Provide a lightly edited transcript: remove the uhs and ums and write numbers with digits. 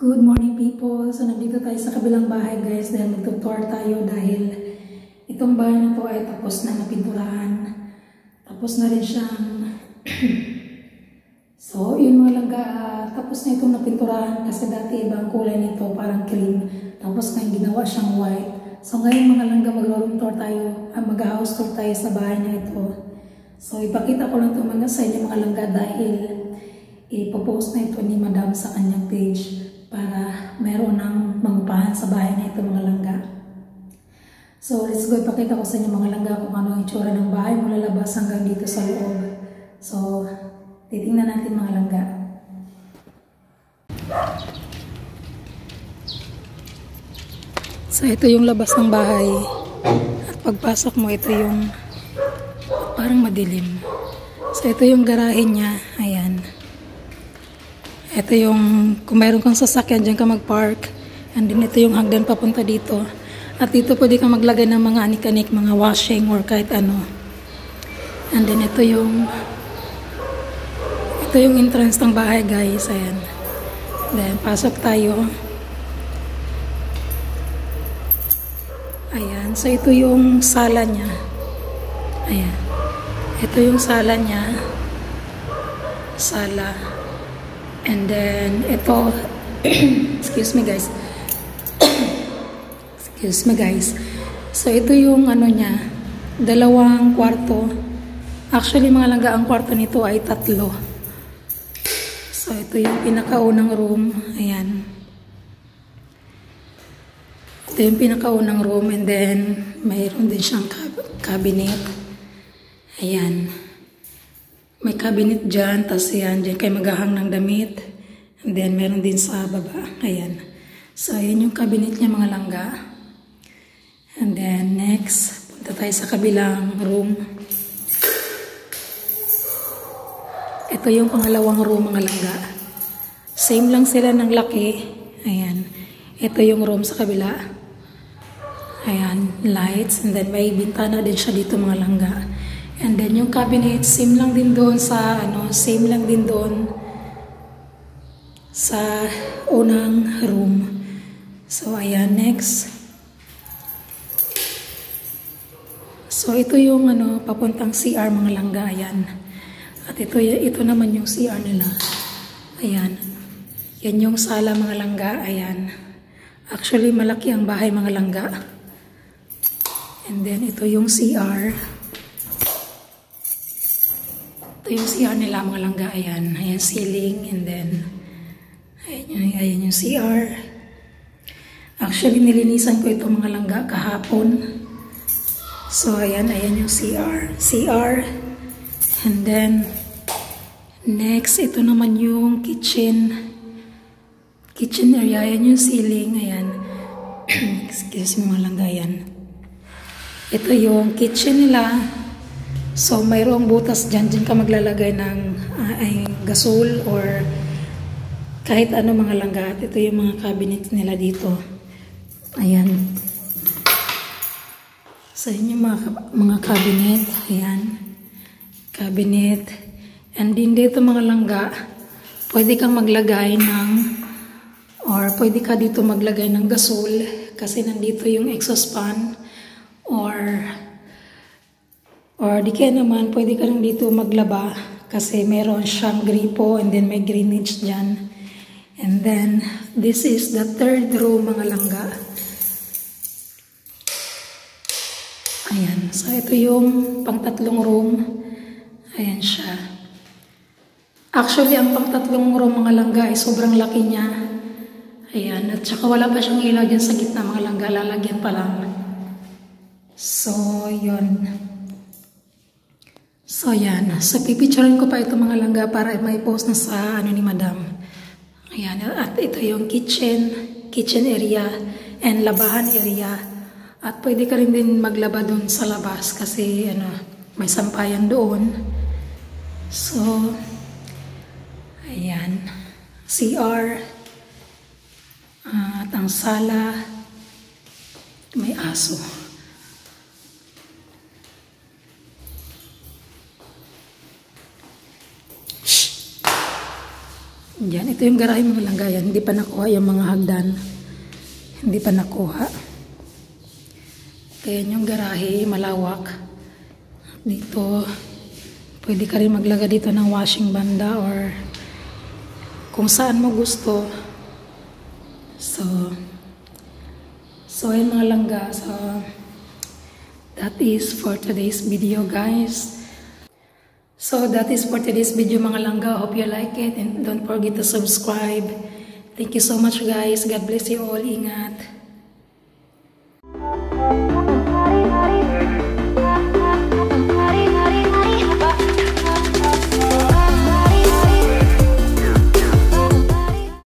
Good morning people! So nandito tayo sa kabilang bahay guys dahil magtutour tayo dahil itong bahay na to ay tapos na napinturahan. Tapos na rin siyang so yun mga langga, tapos na itong napinturahan kasi dati ibang kulay nito parang cream. Tapos ngayon ginawa siyang white. So ngayon mga langga mag-room tour tayo, mag-house tour tayo sa bahay na ito. So ipakita ko lang ito mga sa inyo mga langga dahil ipopost na ito ni Madam sa kanyang page para meron ng mangupahan sa bahay na ito mga langga. So let's go, ipakita ko sa inyo mga langga kung ano ang itsura ng bahay mula labas hanggang dito sa loob. So titingnan natin mga langga. So ito yung labas ng bahay at pagpasok mo ito yung parang madilim. So ito yung garahe niya, ayan. Ito yung, kung mayroon kang sasakyan, dyan ka mag-park. And then ito yung hagdan papunta dito. At dito pwede kang maglagay ng mga anik-anik, mga washing or kahit ano. And then ito yung entrance ng bahay guys, ayan. Then pasok tayo. Ayan, so ito yung sala niya. Ayan. Ito yung sala niya. Sala. And then, ito, excuse me guys. Excuse me guys. So, ito yung ano niya, dalawang kwarto. Actually, mga langga, ang kwarto nito ay 3. So, ito yung pinakaunang room. Ayan. Ito yung pinakaunang room and then, mayroon din siyang cabinet. Ayan. May cabinet dyan, tapos yan, dyan kayo maghahang ng damit. And then, meron din sa baba. Ayan. So, ayan yung cabinet niya mga langga. And then, next, punta tayo sa kabilang room. Ito yung pangalawang room mga langga. Same lang sila ng laki. Ayan. Ito yung room sa kabila. Ayan, lights. And then, may bintana din siya dito mga langga. And then yung cabinet, same lang din doon sa same lang din doon sa unang room. So ayan, next. So ito yung papuntang CR mga langga, ayan. At ito naman yung CR nila. Ayan. Yan yung sala mga langga, ayan. Actually malaki ang bahay mga langga. And then ito yung CR. Ito yung CR nila mga langga, ayan. Ayan ceiling and then ayan yung CR. Actually nilinisan ko ito mga langga kahapon. So ayan yung CR. And then next, ito naman yung kitchen area. Ayan yung ceiling, ayan. Excuse me mga langga, ayan. Ito yung kitchen nila. So, mayroong butas dyan ka maglalagay ng gasol or kahit ano mga langga. At ito yung mga cabinet nila dito. Ayan. So, yun yung mga cabinet. Ayan. Cabinet. And din dito mga langga, pwede kang maglagay or pwede ka dito maglagay ng gasol kasi nandito yung exhaust fan or di kaya naman, pwede ka lang dito maglaba kasi meron siyang gripo and then may greenage dyan. And then, this is the 3rd room mga langga. Ayan. So, ito yung pang-3 room. Ayan siya. Actually, ang pang-3 room mga langga ay sobrang laki niya. Ayan. At saka wala pa siyang ilaw dyan sa gitna mga langga. Lalagyan pa lang. So, yun. So, yan. So, pipicturean ko pa ito mga langga para may post na sa ni Madam. Ayan. At ito yung kitchen area and labahan area. At pwede ka rin din maglaba doon sa labas kasi may sampayan doon. So, ayan. CR. At ang sala. May aso. Yan, ito yung garahe mga langga yan. Hindi pa nakuha yung mga hagdan. Hindi pa nakuha. Kaya yung garahe, malawak. Dito, pwede ka rin maglaga dito ng washing banda or kung saan mo gusto. So yun mga langga. So, that is for today's video, guys. So that is for today's video mga langga. Hope you like it and don't forget to subscribe. Thank you so much guys. God bless you all. Ingat.